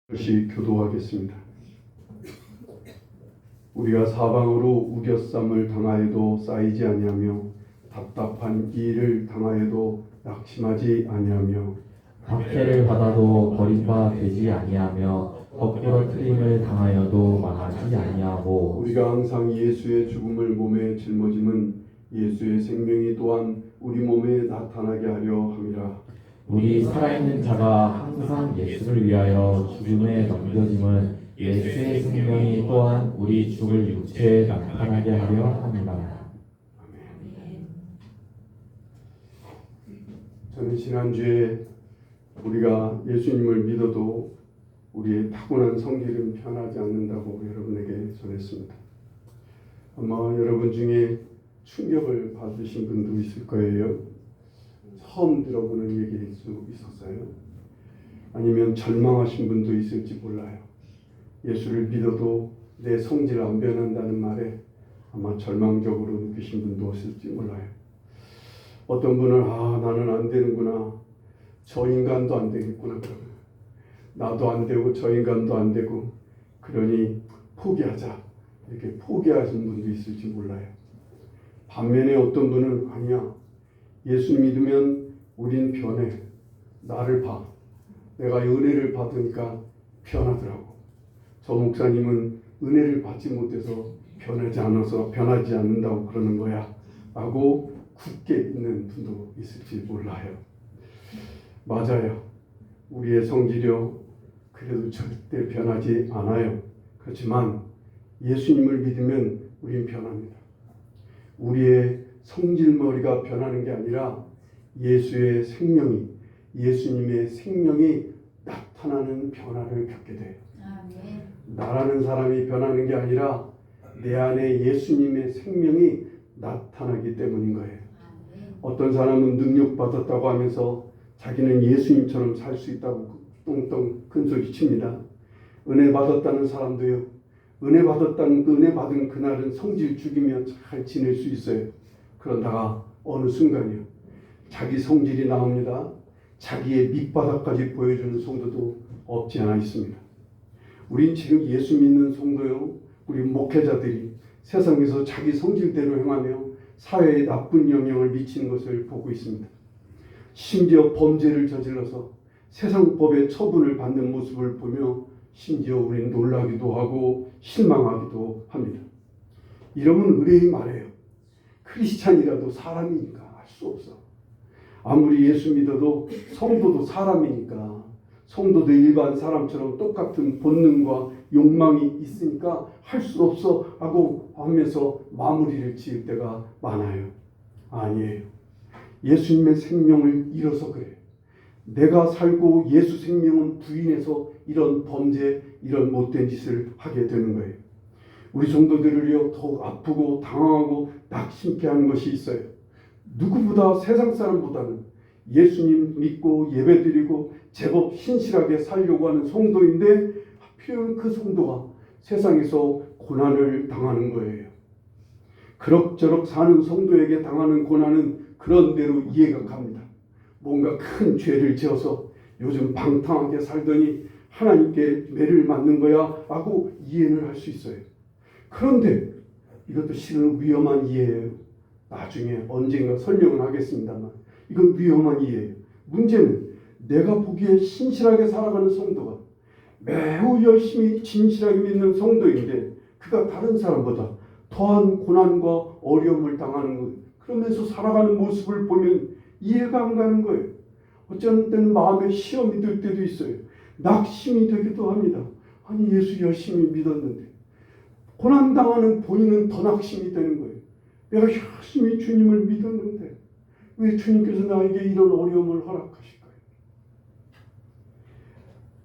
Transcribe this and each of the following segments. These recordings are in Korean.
다시 교도하겠습니다. 우리가 사방으로 우겨쌈을 당하여도 쌓이지 아니하며 답답한 일을 당하여도 낙심하지 아니하며 박해를 받아도 버림바 되지 아니하며 거꾸러뜨림을 당하여도 망하지 아니하고 우리가 항상 예수의 죽음을 몸에 짊어짐은 예수의 생명이 또한 우리 몸에 나타나게 하려 함이라. 우리 살아있는 자가 항상 예수를 위하여 죽음에 넘겨짐은 예수의 생명이 또한 우리 죽을 육체에 나타나게 하려 합니다. 저는 지난주에 우리가 예수님을 믿어도 우리의 타고난 성질은 변하지 않는다고 여러분에게 전했습니다. 아마 여러분 중에 충격을 받으신 분도 있을 거예요. 처음 들어보는 얘기일 수 있었어요. 아니면 절망하신 분도 있을지 몰라요. 예수를 믿어도 내 성질 안 변한다는 말에 아마 절망적으로 느끼신 분도 있을지 몰라요. 어떤 분은 나는 안 되는구나. 저 인간도 안 되겠구나. 나도 안 되고 저 인간도 안 되고 그러니 포기하자. 이렇게 포기하신 분도 있을지 몰라요. 반면에 어떤 분은 아니야. 예수 믿으면 우린 변해. 나를 봐. 내가 은혜를 받으니까 변하더라고. 저 목사님은 은혜를 받지 못해서 변하지 않는다고 그러는 거야. 라고 굳게 믿는 분도 있을지 몰라요. 맞아요. 우리의 성질이요. 그래도 절대 변하지 않아요. 그렇지만 예수님을 믿으면 우린 변합니다. 우리의 성질머리가 변하는 게 아니라 예수님의 생명이 나타나는 변화를 겪게 돼요. 나라는 사람이 변하는 게 아니라 내 안에 예수님의 생명이 나타나기 때문인 거예요. 어떤 사람은 능력받았다고 하면서 자기는 예수님처럼 살 수 있다고 똥똥 큰소리 칩니다. 은혜 받았다는 사람도요. 은혜 받은 그날은 성질 죽이며 잘 지낼 수 있어요. 그러다가 어느 순간이요. 자기 성질이 나옵니다. 자기의 밑바닥까지 보여주는 성도도 없지 않아 있습니다. 우린 지금 예수 믿는 성도요. 우리 목회자들이 세상에서 자기 성질대로 행하며 사회에 나쁜 영향을 미치는 것을 보고 있습니다. 심지어 범죄를 저질러서 세상 법의 처분을 받는 모습을 보며 심지어 우리는 놀라기도 하고 실망하기도 합니다. 이러면 의뢰인 말해요. 크리스찬이라도 사람이니까 할 수 없어. 아무리 예수 믿어도 성도도 사람이니까 성도도 일반 사람처럼 똑같은 본능과 욕망이 있으니까 할 수 없어 하고 하면서 마무리를 지을 때가 많아요. 아니에요. 예수님의 생명을 잃어서 그래요. 내가 살고 예수 생명은 부인해서 이런 범죄, 이런 못된 짓을 하게 되는 거예요. 우리 성도들을요 더욱 아프고 당황하고 낙심케 하는 것이 있어요. 누구보다 세상 사람보다는 예수님 믿고 예배드리고 제법 신실하게 살려고 하는 성도인데 하필 그 성도가 세상에서 고난을 당하는 거예요. 그럭저럭 사는 성도에게 당하는 고난은 그런 대로 이해가 갑니다. 뭔가 큰 죄를 지어서 요즘 방탕하게 살더니 하나님께 매를 맞는 거야 라고 이해를 할 수 있어요. 그런데 이것도 실은 위험한 이해예요. 나중에 언젠가 설명을 하겠습니다만 이건 위험한 이해예요. 문제는 내가 보기에 신실하게 살아가는 성도가 매우 열심히 진실하게 믿는 성도인데 그가 다른 사람보다 더한 고난과 어려움을 당하는 것 그러면서 살아가는 모습을 보면 이해가 안 가는 거예요. 어쩐 때는 마음에 시험이 들 때도 있어요. 낙심이 되기도 합니다. 아니 예수 열심히 믿었는데 고난당하는 본인은 더 낙심이 되는 거예요. 내가 열심히 주님을 믿었는데 왜 주님께서 나에게 이런 어려움을 허락하실까요?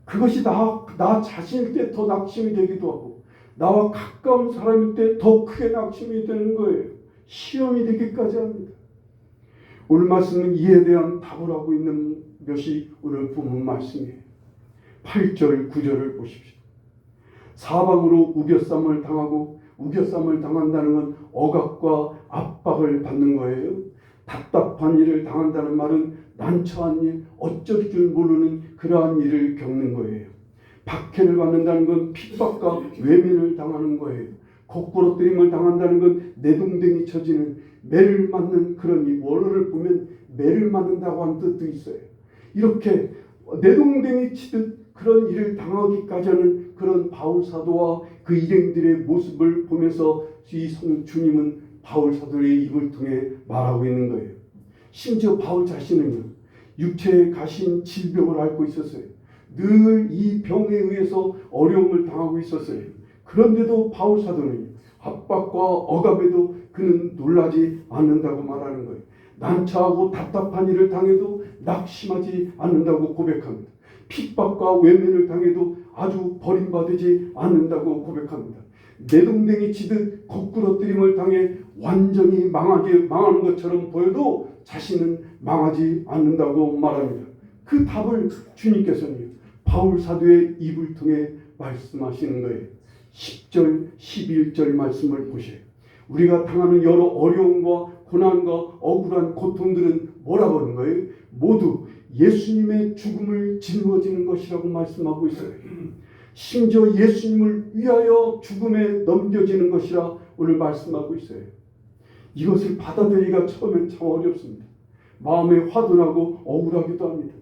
그것이 나 자신일 때 더 낙심이 되기도 하고 나와 가까운 사람일 때 더 크게 낙심이 되는 거예요. 시험이 되기까지 합니다. 오늘 말씀은 이에 대한 답을 하고 있는 것이 오늘 본문 말씀이에요. 8절, 9절을 보십시오. 사방으로 우겨쌈을 당한다는 건 억압과 압박을 받는 거예요. 답답한 일을 당한다는 말은 난처한 일, 어쩔 줄 모르는 그러한 일을 겪는 거예요. 박해를 받는다는 건 핍박과 외면을 당하는 거예요. 거꾸러뜨림을 당한다는 건 내동댕이 쳐지는 매를 맞는 그런 이 원어를 보면 매를 맞는다고 하는 뜻도 있어요. 이렇게 내동댕이 치듯 그런 일을 당하기까지 하는 그런 바울 사도와 그 일행들의 모습을 보면서 이 주님은 바울 사도의 입을 통해 말하고 있는 거예요. 심지어 바울 자신은요, 육체에 가신 질병을 앓고 있었어요. 늘 이 병에 의해서 어려움을 당하고 있었어요. 그런데도 바울 사도는 압박과 억압에도 그는 놀라지 않는다고 말하는 거예요. 난처하고 답답한 일을 당해도 낙심하지 않는다고 고백합니다. 핍박과 외면을 당해도 아주 버림받지 않는다고 고백합니다. 내동댕이 치듯 거꾸러뜨림을 당해 완전히 망하는 것처럼 보여도 자신은 망하지 않는다고 말합니다. 그 답을 주님께서는 바울 사도의 입을 통해 말씀하시는 거예요. 10절, 11절 말씀을 보세요. 우리가 당하는 여러 어려움과 고난과 억울한 고통들은 뭐라고 하는 거예요? 모두 예수님의 죽음을 짊어지는 것이라고 말씀하고 있어요. 심지어 예수님을 위하여 죽음에 넘겨지는 것이라 오늘 말씀하고 있어요. 이것을 받아들이기가 처음엔 참 어렵습니다. 마음에 화도 나고 억울하기도 합니다.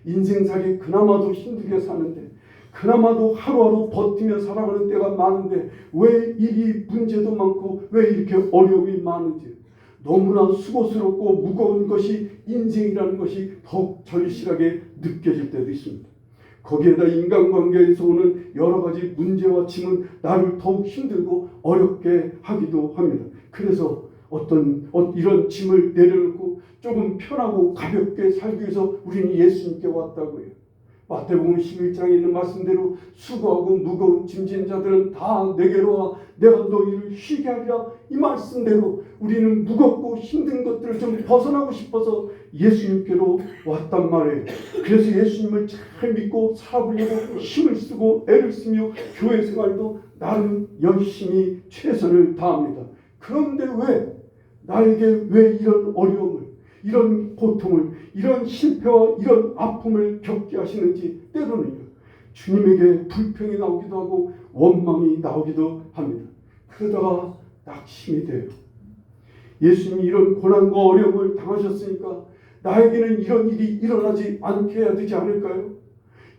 인생살이 그나마도 힘들게 사는데, 그나마도 하루하루 버티며 살아가는 때가 많은데 왜 일이 문제도 많고 왜 이렇게 어려움이 많은지, 너무나 수고스럽고 무거운 것이 인생이라는 것이 더욱 절실하게 느껴질 때도 있습니다. 거기에다 인간관계에서 오는 여러 가지 문제와 짐은 나를 더욱 힘들고 어렵게 하기도 합니다. 그래서 이런 짐을 내려놓고 조금 편하고 가볍게 살기 위해서 우리는 예수님께 왔다고요. 마태복음 11장에 있는 말씀대로 수고하고 무거운 짐진 자들은 다 내게로 와 내가 너희를 쉬게 하리라. 이 말씀대로 우리는 무겁고 힘든 것들을 좀 벗어나고 싶어서 예수님께로 왔단 말이에요. 그래서 예수님을 잘 믿고 살아보려고 힘을 쓰고 애를 쓰며 교회 생활도 나름 열심히 최선을 다합니다. 그런데 나에게 왜 이런 어려움을, 이런 고통을, 이런 실패와 이런 아픔을 겪게 하시는지 때로는요, 주님에게 불평이 나오기도 하고 원망이 나오기도 합니다. 그러다가 낙심이 돼요. 예수님이 이런 고난과 어려움을 당하셨으니까 나에게는 이런 일이 일어나지 않게 해야 되지 않을까요?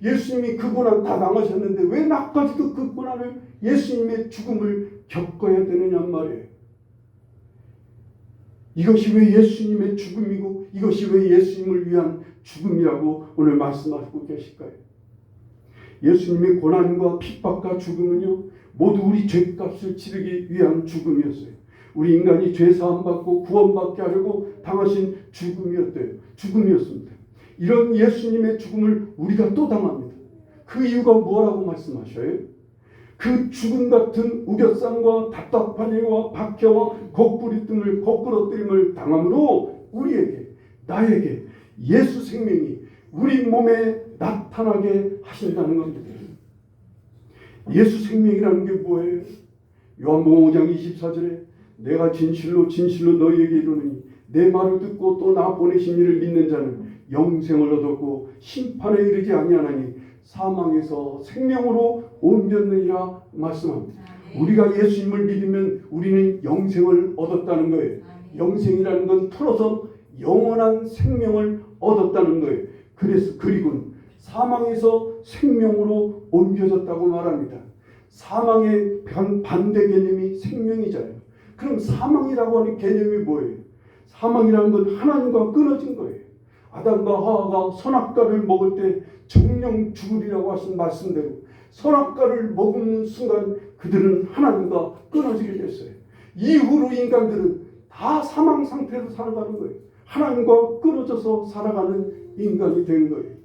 예수님이 그 고난 다 당하셨는데 왜 나까지도 그 고난을, 예수님의 죽음을 겪어야 되느냐 말이에요. 이것이 왜 예수님의 죽음이고 이것이 왜 예수님을 위한 죽음이라고 오늘 말씀하시고 계실까요? 예수님의 고난과 핍박과 죽음은요, 모두 우리 죄값을 치르기 위한 죽음이었어요. 우리 인간이 죄 사함받고 구원받게 하려고 당하신 죽음이었습니다. 이런 예수님의 죽음을 우리가 또 당합니다. 그 이유가 뭐라고 말씀하셔요? 그 죽음 같은 우겨쌈과 답답한 일과 박해와 거꾸러뜨림을 당함으로 우리에게, 나에게 예수 생명이 우리 몸에 나타나게 하신다는 겁니다. 예수 생명이라는 게 뭐예요? 요한복음 5장 24절에 내가 진실로 너희에게 이르노니 내 말을 듣고 또 나 보내신 이를 믿는 자는 영생을 얻었고 심판에 이르지 아니하나니 사망에서 생명으로 옮겼느니라 말씀합니다. 우리가 예수님을 믿으면 우리는 영생을 얻었다는 거예요. 영생이라는 건 풀어서 영원한 생명을 얻었다는 거예요. 그리고 사망에서 생명으로 옮겨졌다고 말합니다. 사망의 반대 개념이 생명이잖아요. 그럼 사망이라고 하는 개념이 뭐예요? 사망이라는 건 하나님과 끊어진 거예요. 아담과 하와가 선악과를 먹을 때 정령 죽으리라고 하신 말씀대로 선악과를 먹는 순간 그들은 하나님과 끊어지게 됐어요. 이후로 인간들은 다 사망 상태로 살아가는 거예요. 하나님과 끊어져서 살아가는 인간이 된 거예요.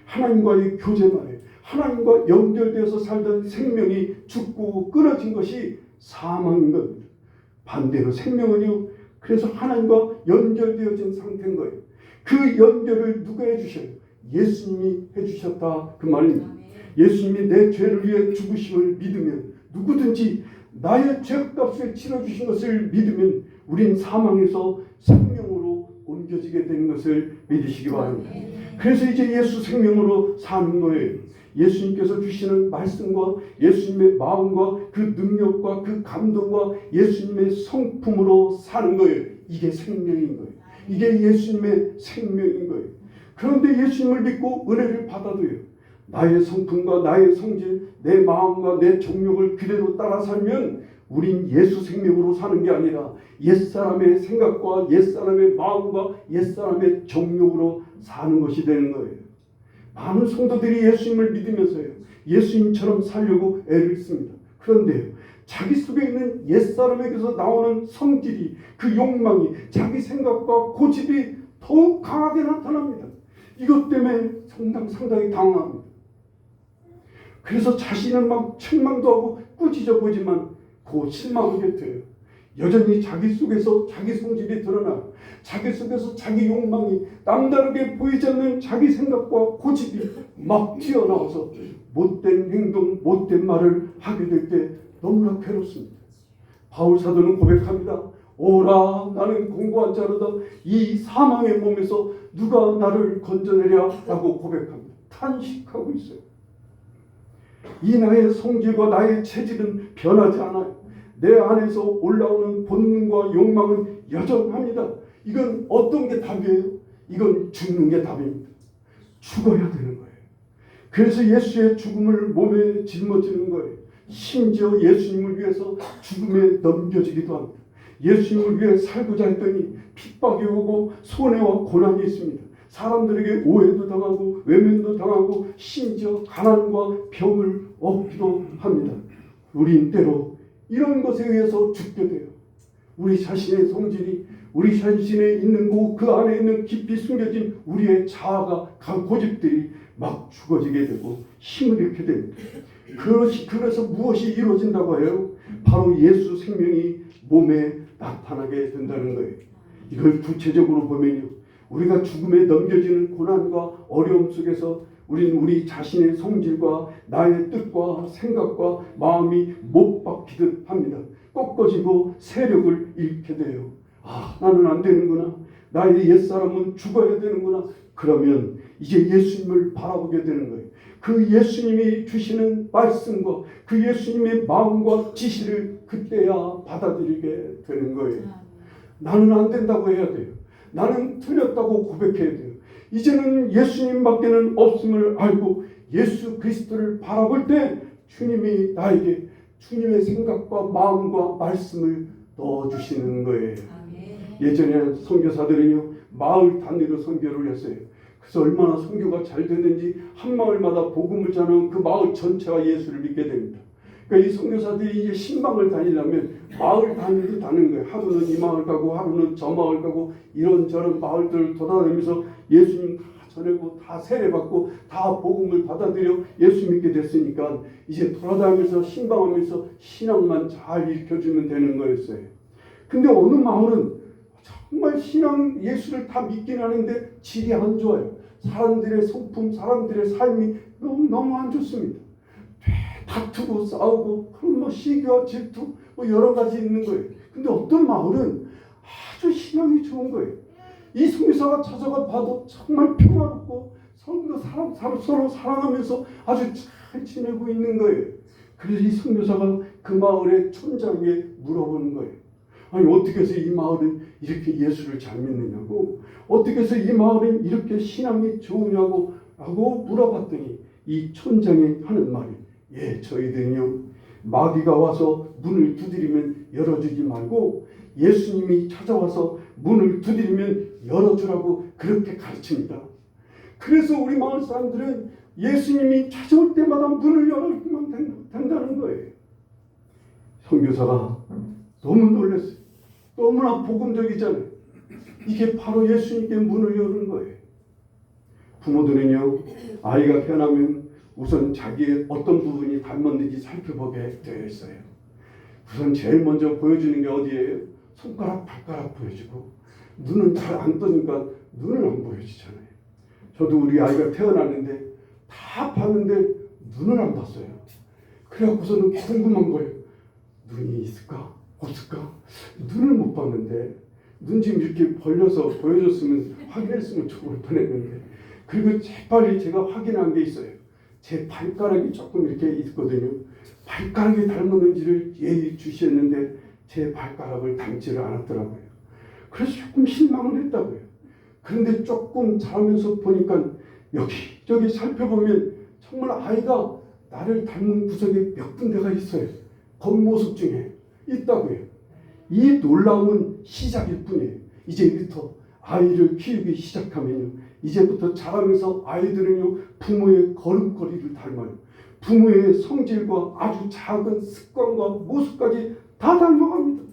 하나님과의 교제 말에 하나님과 연결되어서 살던 생명이 죽고 끊어진 것이 사망인 겁니다. 반대로 생명은요, 그래서 하나님과 연결되어진 상태인 거예요. 그 연결을 누가 해주셔요? 예수님이 해주셨다 그 말입니다. 예수님이 내 죄를 위해 죽으심을 믿으면, 누구든지 나의 죄값을 치러주신 것을 믿으면 우린 사망에서 생명으로 옮겨지게 되는 것을 믿으시기 바랍니다. 그래서 이제 예수 생명으로 사는 거예요. 예수님께서 주시는 말씀과 예수님의 마음과 그 능력과 그 감동과 예수님의 성품으로 사는 거예요. 이게 생명인 거예요. 이게 예수님의 생명인 거예요. 그런데 예수님을 믿고 은혜를 받아도요, 나의 성품과 나의 성질, 내 마음과 내 정욕을 그대로 따라 살면 우린 예수 생명으로 사는 게 아니라 옛사람의 생각과 옛사람의 마음과 옛사람의 정욕으로 사는 것이 되는 거예요. 많은 성도들이 예수님을 믿으면서요, 예수님처럼 살려고 애를 씁니다. 그런데요, 자기 속에 있는 옛사람에게서 나오는 성질이, 그 욕망이, 자기 생각과 고집이 더욱 강하게 나타납니다. 이것 때문에 상당히 당황합니다. 그래서 자신은 막 책망도 하고 꾸짖어 보지만 그 실망 곁에요, 여전히 자기 속에서 자기 성질이 드러나, 자기 속에서 자기 욕망이 남다르게 보이지 않는 자기 생각과 고집이 막 튀어나와서 못된 행동, 못된 말을 하게 될 때 너무나 괴롭습니다. 바울 사도는 고백합니다. 오라, 나는 공고한 자로다. 이 사망의 몸에서 누가 나를 건져내랴 라고 고백합니다. 탄식하고 있어요. 이 나의 성질과 나의 체질은 변하지 않아요. 내 안에서 올라오는 본능과 욕망은 여전합니다. 이건 어떤 게 답이에요? 이건 죽는 게 답입니다. 죽어야 되는 거예요. 그래서 예수의 죽음을 몸에 짊어지는 거예요. 심지어 예수님을 위해서 죽음에 넘겨지기도 합니다. 예수님을 위해 살고자 했더니 핍박이 오고 손해와 고난이 있습니다. 사람들에게 오해도 당하고 외면도 당하고 심지어 가난과 병을 얻기도 합니다. 우린 때로 이런 것에 의해서 죽게 돼요. 우리 자신의 성질이, 우리 자신에 있는 그 안에 있는 깊이 숨겨진 우리의 자아가, 고집들이 막 죽어지게 되고 힘을 잃게 됩니다. 그래서 무엇이 이루어진다고 해요? 바로 예수 생명이 몸에 나타나게 된다는 거예요. 이걸 구체적으로 보면요, 우리가 죽음에 넘겨지는 고난과 어려움 속에서 우리는 우리 자신의 성질과 나의 뜻과 생각과 마음이 못 박히듯 합니다. 꺾어지고 세력을 잃게 돼요. 아, 나는 안 되는구나. 나의 옛사람은 죽어야 되는구나. 그러면 이제 예수님을 바라보게 되는 거예요. 그 예수님이 주시는 말씀과 그 예수님의 마음과 지시를 그때야 받아들이게 되는 거예요. 나는 안 된다고 해야 돼요. 나는 틀렸다고 고백해야 돼요. 이제는 예수님밖에는 없음을 알고 예수 그리스도를 바라볼 때 주님이 나에게 주님의 생각과 마음과 말씀을 넣어주시는 거예요. 예전에 선교사들은요, 마을 단위로 선교를 했어요. 그래서 얼마나 선교가 잘 됐는지 한 마을마다 복음을 전하는 그 마을 전체가 예수를 믿게 됩니다. 그러니까 이 선교사들이 이제 신방을 다니려면 마을 단위로 다니는 거예요. 하루는 이 마을 가고 하루는 저 마을 가고 이런저런 마을들을 돌아다니면서 예수님 다 전하고 다 세례받고 다 복음을 받아들여 예수 믿게 됐으니까 이제 돌아다니면서 신방하면서 신앙만 잘 일으켜주면 되는 거였어요. 근데 어느 마을은 정말 신앙 예수를 다 믿긴 하는데 질이 안 좋아요. 사람들의 성품, 사람들의 삶이 너무 안 좋습니다. 다투고 싸우고 그런 시기와 질투 여러 가지 있는 거예요. 근데 어떤 마을은 아주 신앙이 좋은 거예요. 이 선교사가 찾아가 봐도 정말 평화롭고 서로 사랑하면서 아주 잘 지내고 있는 거예요. 그래서 이 선교사가 그 마을의 촌장에게 물어보는 거예요. 아니, 어떻게 해서 이 마을은 이렇게 예수를 잘 믿느냐고, 어떻게 해서 이 마을은 이렇게 신앙이 좋으냐고 하고 물어봤더니 이 촌장이 하는 말이, 예, 저희들은요, 마귀가 와서 문을 두드리면 열어주지 말고 예수님이 찾아와서 문을 두드리면 열어주라고 그렇게 가르칩니다. 그래서 우리 마을 사람들은 예수님이 찾아올 때마다 문을 열어주면 된다는 거예요. 선교사가 너무 놀랐어요. 너무나 복음적이잖아요. 이게 바로 예수님께 문을 여는 거예요. 부모들은요, 아이가 태어나면 우선 자기의 어떤 부분이 닮았는지 살펴보게 되어 있어요. 우선 제일 먼저 보여주는 게 어디예요? 손가락, 발가락 보여주고, 눈은 잘 안 뜨니까 눈을 안 보여주잖아요. 저도 우리 아이가 태어났는데 다 봤는데 눈을 안 봤어요. 그래갖고서는 궁금한 거예요. 눈이 있을까? 없을까? 눈을 못 봤는데 눈 지금 이렇게 벌려서 보여줬으면 확인했으면 좋을 뻔했는데, 그리고 재빨리 제가 확인한 게 있어요. 제 발가락이 조금 이렇게 있거든요. 발가락이 닮았는지를 예의 주시했는데 제 발가락을 닮지를 않았더라고요. 그래서 조금 실망을 했다고요. 그런데 조금 자라면서 보니까 여기저기 살펴보면 정말 아이가 나를 닮은 구석에 몇 군데가 있어요. 겉모습 중에 있다고요. 이 놀라움은 시작일 뿐이에요. 이제부터 아이를 키우기 시작하면요, 이제부터 자라면서 아이들은요 부모의 걸음걸이를 닮아요. 부모의 성질과 아주 작은 습관과 모습까지 다 닮아갑니다.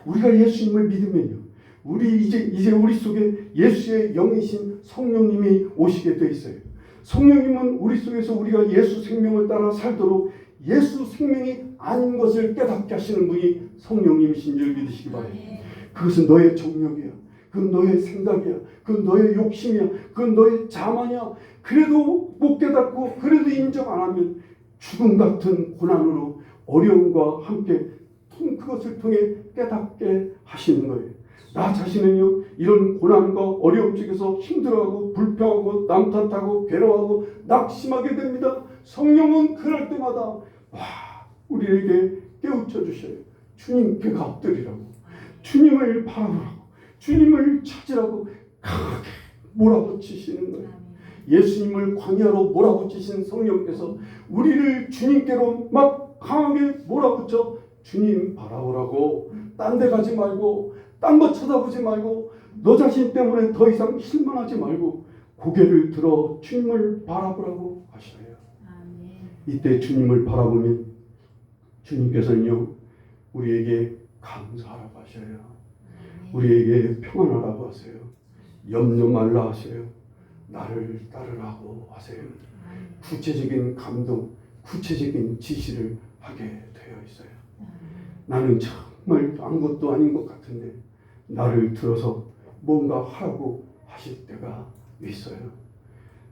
우리가 예수님을 믿으면요, 우리 이제 우리 속에 예수의 영이신 성령님이 오시게 돼 있어요. 성령님은 우리 속에서 우리가 예수 생명을 따라 살도록 예수 생명이 아닌 것을 깨닫게 하시는 분이 성령님이신 줄 믿으시기 바랍니다. 그것은 너의 정욕이야. 그건 너의 생각이야. 그건 너의 욕심이야. 그건 너의 자만이야. 그래도 못 깨닫고 그래도 인정 안 하면 죽음 같은 고난으로 어려움과 함께 그것을 통해 깨닫게 하시는 거예요. 나 자신은요, 이런 고난과 어려움 속에서 힘들어하고 불평하고 남 탓하고 괴로워하고 낙심하게 됩니다. 성령은 그럴 때마다 우리에게 깨우쳐 주셔요. 주님께 엎드리라고, 주님을 바라보라고, 주님을 찾으라고 강하게 몰아붙이시는 거예요. 예수님을 광야로 몰아붙이신 성령께서 우리를 주님께로 막 강하게 몰아붙여 주님 바라보라고, 딴 데 가지 말고 딴 거 쳐다보지 말고 너 자신 때문에 더 이상 실망하지 말고 고개를 들어 주님을 바라보라고 하셔요. 이때 주님을 바라보면 주님께서는요 우리에게 감사하라고 하셔요. 우리에게 평안하라고 하세요. 염려 말라 하세요. 나를 따르라고 하세요. 구체적인 감동, 구체적인 지시를 하게 되어 있어요. 나는 정말 아무것도 아닌 것 같은데 나를 들어서 뭔가 하라고 하실 때가 있어요.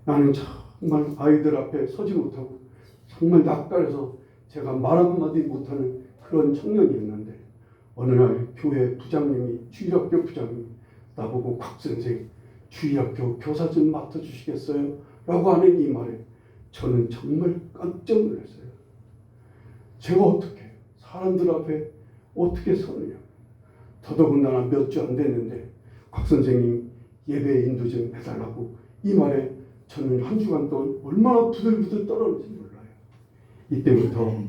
나는 정말 아이들 앞에 서지 못하고 정말 낯가려서 제가 말 한마디 못하는 그런 청년이었는데 어느 날 교회 부장님이, 주일학교 부장님이 나보고 곽 선생 주일학교 교사 좀 맡아주시겠어요? 라고 하는 이 말에 저는 정말 깜짝 놀랐어요. 제가 어떻게 사람들 앞에 어떻게 서느냐. 더더군다나 몇 주 안 됐는데 곽 선생님 예배 인도 좀 해달라고 이 말에 저는 한 주간 동안 얼마나 부들부들 떨었는지 몰라요. 이때부터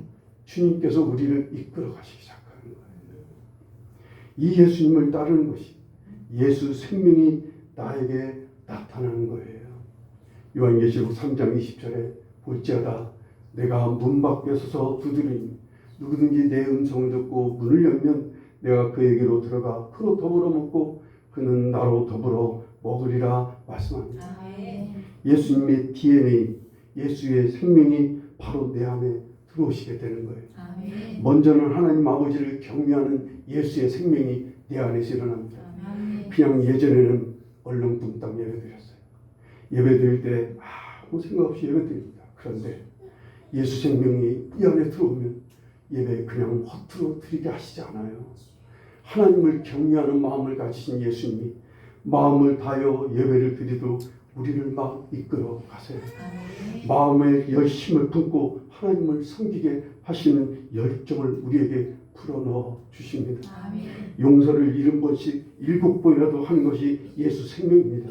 주님께서 우리를 이끌어 가시기 시작하는 거예요. 이 예수님을 따르는 것이 예수 생명이 나에게 나타나는 거예요. 요한계시록 3장 20절에 볼지어다 내가 문 밖에 서서 두드리니 누구든지 내 음성을 듣고 문을 열면 내가 그에게로 들어가 그로 더불어 먹고 그는 나로 더불어 먹으리라 말씀합니다. 예수님의 DNA, 예수의 생명이 바로 내 안에 들어오시게 되는 거예요. 먼저는 하나님 아버지를 경외하는 예수의 생명이 내 안에서 일어납니다. 그냥 예전에는 얼렁뚱땅 예배드렸어요. 예배드릴 때 아무 생각 없이 예배드립니다. 그런데 예수 생명이 이 안에 들어오면 예배 그냥 허투루 드리게 하시지 않아요. 하나님을 경외하는 마음을 가지신 예수님이 마음을 다하여 예배를 드리도록 우리를 막 이끌어 가세요. 마음의 열심을 품고 하나님을 섬기게 하시는 열정을 우리에게 불어넣어 주십니다. 용서를 70번씩 7번이라도 하는 것이 예수 생명입니다.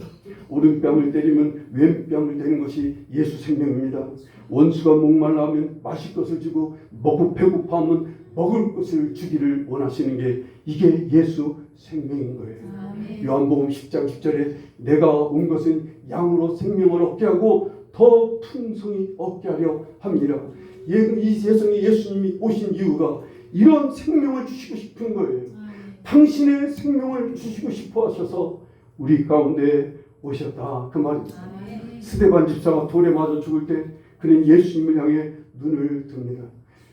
오른뺨을 때리면 왼뺨을 대는 것이 예수 생명입니다. 원수가 목말라하면 마실 것을 주고 배고파하면 먹을 것을 주기를 원하시는 게 이게 예수 생명인 거예요. 요한복음 10장 10절에 내가 온 것은 양으로 생명을 얻게 하고 더 풍성히 얻게 하려 합니다. 이 세상에 예수님이 오신 이유가 이런 생명을 주시고 싶은 거예요. 당신의 생명을 주시고 싶어 하셔서 우리 가운데 오셨다 그 말입니다. 스데반 집사가 돌에 맞아 죽을 때 그는 예수님을 향해 눈을 듭니다.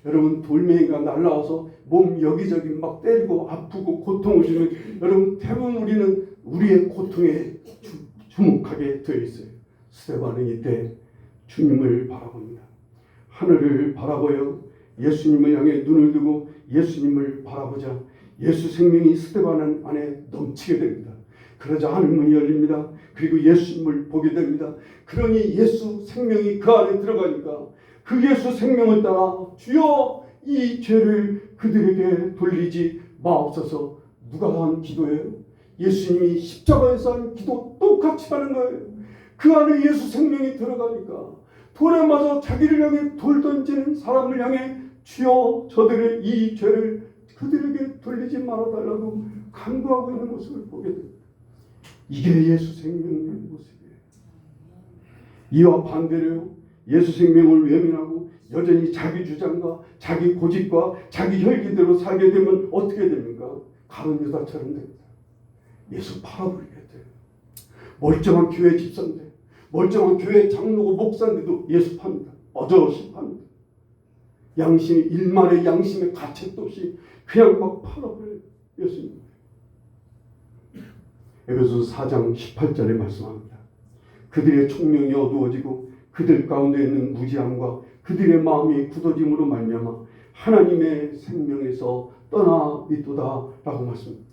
여러분 돌멩이가 날라와서 몸 여기저기 막 때리고 아프고 고통을 주면 여러분 대부분 우리는 우리의 고통에 주목하게 되어 있어요. 스데반은 이때 주님을 바라봅니다. 하늘을 바라보여 예수님을 향해 눈을 두고 예수님을 바라보자 예수 생명이 스데반 안에 넘치게 됩니다. 그러자 하늘문이 열립니다. 그리고 예수님을 보게 됩니다. 그러니 예수 생명이 그 안에 들어가니까 그 예수 생명을 따라 주여 이 죄를 그들에게 돌리지 마옵소서. 누가 한 기도예요? 예수님이 십자가에서 한 기도 똑같이 하는 거예요. 그 안에 예수 생명이 들어가니까 돌에 맞아 자기를 향해 돌 던지는 사람을 향해 주여 저들의 이 죄를 그들에게 돌리지 말아달라고 간구하고 있는 모습을 보게 됩니다. 이게 예수 생명의 모습이에요. 이와 반대로 예수 생명을 외면하고 여전히 자기 주장과 자기 고집과 자기 혈기대로 살게 되면 어떻게 됩니까? 가룟 유다처럼 됩니다. 예수 팔아버리게 돼요. 멀쩡한 교회 집사인데, 멀쩡한 교회 장로고 목사인데도 예수 팝니다. 어저씨 팝니다. 양심이 일말의 양심의 가책도 없이 그냥 막 팔아버려요. 예수님. 에베소서 4장 18절에 말씀합니다. 그들의 총명이 어두워지고 그들 가운데 있는 무지함과 그들의 마음이 굳어짐으로 말미암아 하나님의 생명에서 떠나 있도다 라고 말씀합니다.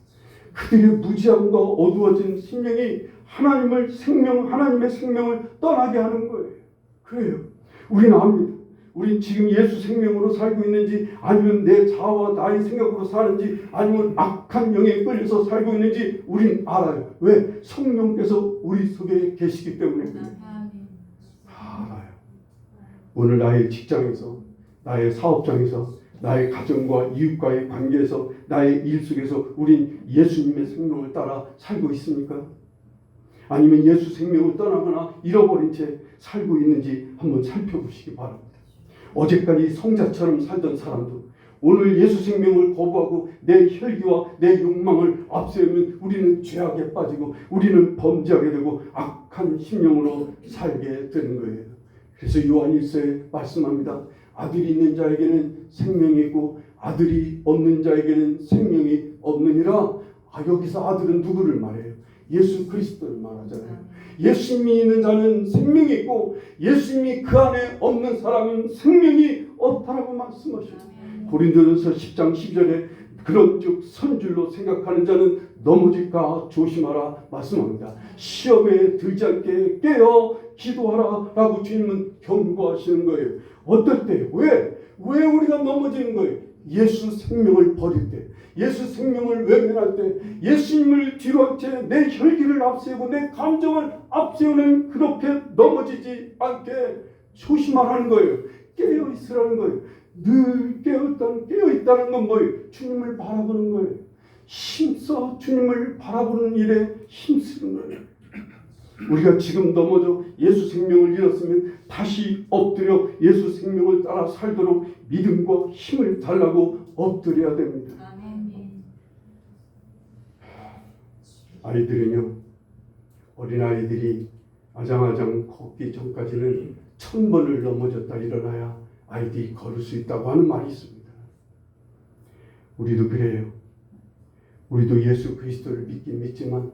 그들의 무지함과 어두워진 심령이 하나님의 생명을 떠나게 하는 거예요. 그래요. 우리는 압니다. 우린 지금 예수 생명으로 살고 있는지 아니면 내 자아와 나의 생각으로 사는지 아니면 악한 영에 끌려서 살고 있는지 우린 알아요. 왜? 성령께서 우리 속에 계시기 때문에 그래요. 알아요. 오늘 나의 직장에서, 나의 사업장에서, 나의 가정과 이웃과의 관계에서, 나의 일 속에서 우린 예수님의 생명을 따라 살고 있습니까? 아니면 예수 생명을 떠나거나 잃어버린 채 살고 있는지 한번 살펴보시기 바랍니다. 어제까지 성자처럼 살던 사람도 오늘 예수 생명을 거부하고 내 혈기와 내 욕망을 앞세우면 우리는 죄악에 빠지고 우리는 범죄하게 되고 악한 심령으로 살게 되는 거예요. 그래서 요한 1서에 말씀합니다. 아들이 있는 자에게는 생명이 있고 아들이 없는 자에게는 생명이 없느니라. 여기서 아들은 누구를 말해요? 예수 그리스도를 말하잖아요. 예수님이 있는 자는 생명이 있고 예수님이 그 안에 없는 사람은 생명이 없다라고 말씀하셔요. 고린도전서 10장 12절에 그런즉 선줄로 생각하는 자는 넘어질까 조심하라 말씀합니다. 시험에 들지 않게 깨어 기도하라 라고 주님은 경고하시는 거예요. 어떨 때? 왜 우리가 넘어지는 거예요? 예수 생명을 버릴 때, 예수 생명을 외면할 때, 예수님을 뒤로 한 채 내 혈기를 앞세우고 내 감정을 앞세우는 그렇게 넘어지지 않게 조심하라는 거예요. 깨어있으라는 거예요. 늘 깨어있다는 건 뭐예요? 주님을 바라보는 거예요. 힘써 주님을 바라보는 일에 힘쓰는 거예요. 우리가 지금 넘어져 예수 생명을 잃었으면 다시 엎드려 예수 생명을 따라 살도록 믿음과 힘을 달라고 엎드려야 됩니다. 아이들은요, 어린아이들이 아장아장 걷기 전까지는 1000번을 넘어졌다 일어나야 아이들이 걸을 수 있다고 하는 말이 있습니다. 우리도 그래요. 우리도 예수 그리스도를 믿긴 믿지만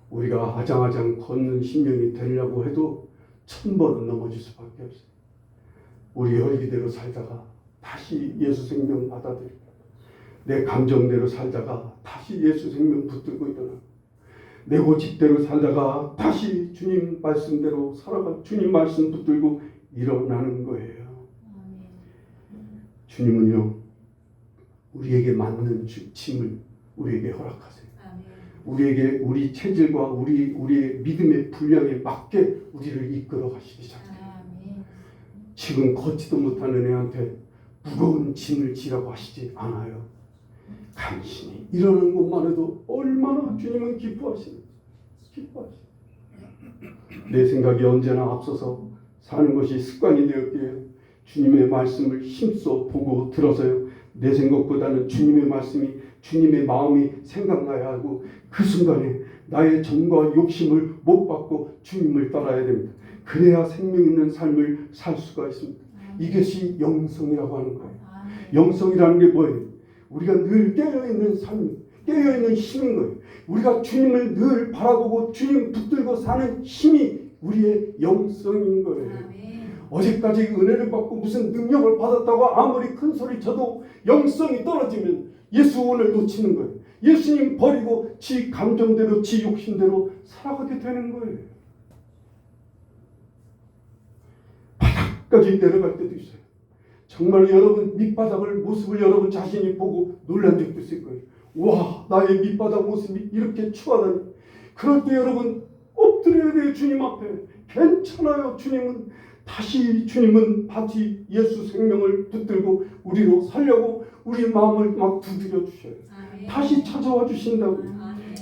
우리가 아장아장 걷는 심령이 되려고 해도 1000번은 넘어질 수밖에 없어요. 우리 혈기대로 살다가 다시 예수 생명 받아들이고 내 감정대로 살다가 다시 예수 생명 붙들고 일어나고 내 고집대로 살다가 다시 주님 말씀대로 살아가 주님 말씀 붙들고 일어나는 거예요. 주님은요, 우리에게 맞는 짐을 우리에게 허락하세요. 우리에게 우리 체질과 우리의 믿음의 분량에 맞게 우리를 이끌어 가시기 시작해요. 지금 걷지도 못하는 애한테 무거운 짐을 지라고 하시지 않아요. 간신히 일어나는 것만 해도 얼마나 주님은 기뻐하시는지. 내 생각이 언제나 앞서서 사는 것이 습관이 되었기에 주님의 말씀을 힘써 보고 들어서요. 내 생각보다는 주님의 말씀이 주님의 마음이 생각나야 하고 그 순간에 나의 정과 욕심을 못 받고 주님을 따라야 됩니다. 그래야 생명 있는 삶을 살 수가 있습니다. 이것이 영성이라고 하는 거예요. 영성이라는 게 뭐예요? 우리가 늘 깨어있는 삶, 깨어있는 힘인 거예요. 우리가 주님을 늘 바라보고 주님 붙들고 사는 힘이 우리의 영성인 거예요. 어제까지 은혜를 받고 무슨 능력을 받았다고 아무리 큰 소리 쳐도 영성이 떨어지면 예수 오늘 놓치는 거예요. 예수님 버리고 지 감정대로 지 욕심대로 살아가게 되는 거예요. 바닥까지 내려갈 때도 있어요. 정말 여러분 밑바닥을 모습을 여러분 자신이 보고 놀란 적도 있을 거예요. 와, 나의 밑바닥 모습이 이렇게 추하다니. 그럴 때 여러분 엎드려야 돼요. 주님 앞에. 괜찮아요. 주님은 다시 예수 생명을 붙들고 우리로 살려고 우리 마음을 막 두드려 주셔요. 다시 찾아와 주신다고.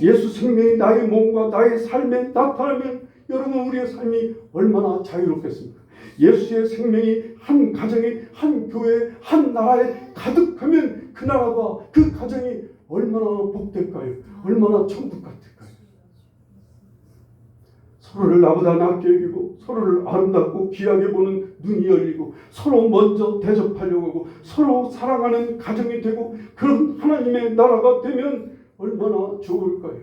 예수 생명이 나의 몸과 나의 삶에 나타나면 여러분 우리의 삶이 얼마나 자유롭겠습니까? 예수의 생명이 한 가정에, 한 교회에, 한 나라에 가득하면 그 나라가, 그 가정이 얼마나 복될까요? 얼마나 천국 같을까요? 서로를 나보다 낫게 여기고 서로를 아름답고 귀하게 보는 눈이 열리고 서로 먼저 대접하려고 하고 서로 사랑하는 가정이 되고 그런 하나님의 나라가 되면 얼마나 좋을까요?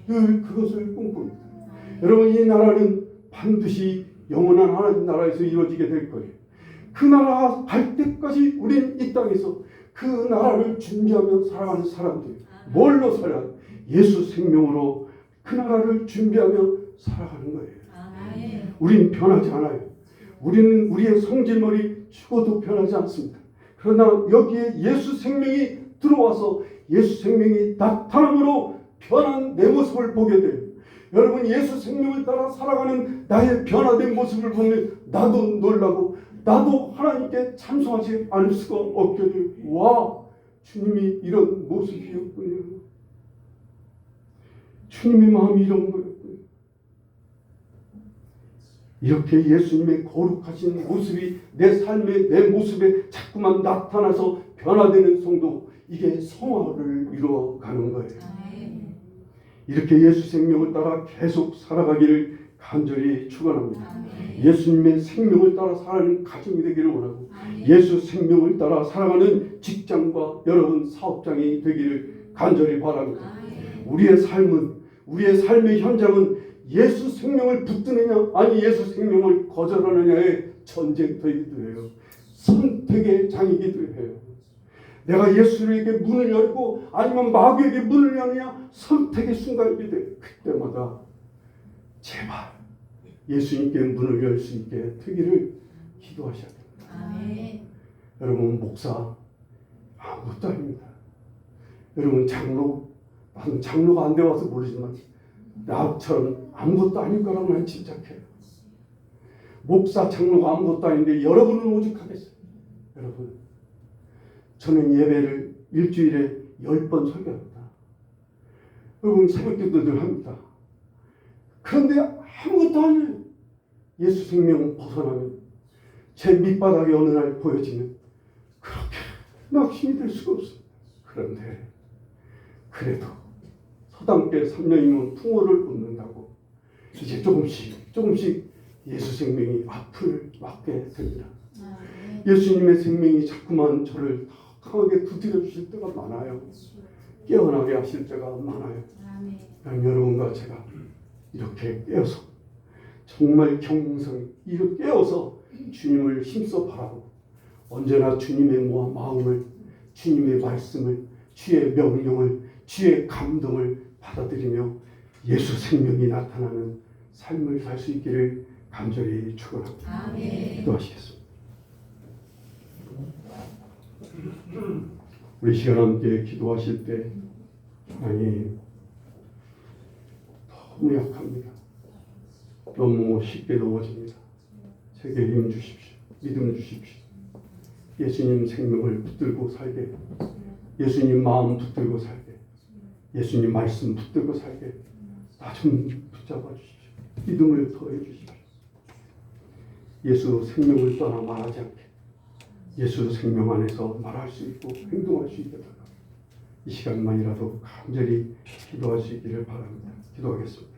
늘 그것을 꿈꿉니다. 여러분, 이 나라는 반드시 영원한 하나님 나라에서 이루어지게 될 거예요. 그 나라 갈 때까지 우리는 이 땅에서 그 나라를 준비하며 살아가는 사람들. 뭘로 살아요? 예수 생명으로 그 나라를 준비하며 살아가는 거예요. 우리는 변하지 않아요. 우리는 우리의 성질머리 죽어도 변하지 않습니다. 그러나 여기에 예수 생명이 들어와서 예수 생명이 나타남으로 변한 내 모습을 보게 돼요. 여러분, 예수 생명을 따라 살아가는 나의 변화된 모습을 보면 나도 놀라고 나도 하나님께 찬송하지 않을 수가 없게 돼요. 와, 주님이 이런 모습이었군요. 주님의 마음이 이런 거였군요. 이렇게 예수님의 거룩하신 모습이 내 삶에, 내 모습에 자꾸만 나타나서 변화되는 성도, 이게 성화를 이루어가는 거예요. 이렇게 예수 생명을 따라 계속 살아가기를 간절히 축원합니다. 예수님의 생명을 따라 살아가는 가정이 되기를 원하고 예수 생명을 따라 살아가는 직장과 여러분 사업장이 되기를 간절히 바랍니다. 우리의 삶의 현장은 예수 생명을 붙드느냐 아니 예수 생명을 거절하느냐의 전쟁터이기도 해요. 선택의 장이기도 해요. 내가 예수에게 문을 열고 아니면 마귀에게 문을 여느냐 선택의 순간이게 돼요. 그때마다 제발 예수님께 문을 열 수 있게 되기를 기도하셔야 됩니다. 여러분, 목사 아무것도 아닙니다. 여러분, 장로, 나는 장로가 안 되어서 모르지만 나처럼 아무것도 아닐 거라고 난 짐작해요. 목사, 장로가 아무것도 아닌데 여러분은 오죽하겠어요. 여러분, 저는 예배를 일주일에 10번 설교합니다. 여러분, 새벽기도 늘 합니다. 그런데 아무것도 아니에요. 예수 생명 벗어나면 제 밑바닥이 어느 날 보여지면 그렇게 낙심이 될 수가 없습니다. 그런데 그래도 서당계 3년이면 풍어를 웃는다고 이제 조금씩 예수 생명이 앞을 막게 됩니다. 예수님의 생명이 자꾸만 저를 더 강하게 두드려 주실 때가 많아요. 깨어나게 하실 때가 많아요. 여러분과 제가 이렇게 깨어서 정말 경성히 이렇게 깨어서 주님을 힘써 바라보고 언제나 주님의 마음을, 주님의 말씀을, 주의 명령을, 주의 감동을 받아들이며 예수 생명이 나타나는 삶을 살 수 있기를 간절히 축원합니다. 기도하시겠습니다. 우리 시간 함께 기도하실 때 하나님, 너무 약합니다. 너무 쉽게 넘어집니다. 제게 힘 주십시오. 믿음 주십시오. 예수님 생명을 붙들고 살게, 예수님 마음 붙들고 살게, 예수님 말씀 붙들고 살게 나 좀 붙잡아 주십시오. 믿음을 더해 주십시오. 예수 생명을 떠나 말하지 않게 예수 생명 안에서 말할 수 있고 행동할 수 있게 달라. 이 시간만이라도 간절히 기도할 수 있기를 바랍니다. 기도하겠습니다.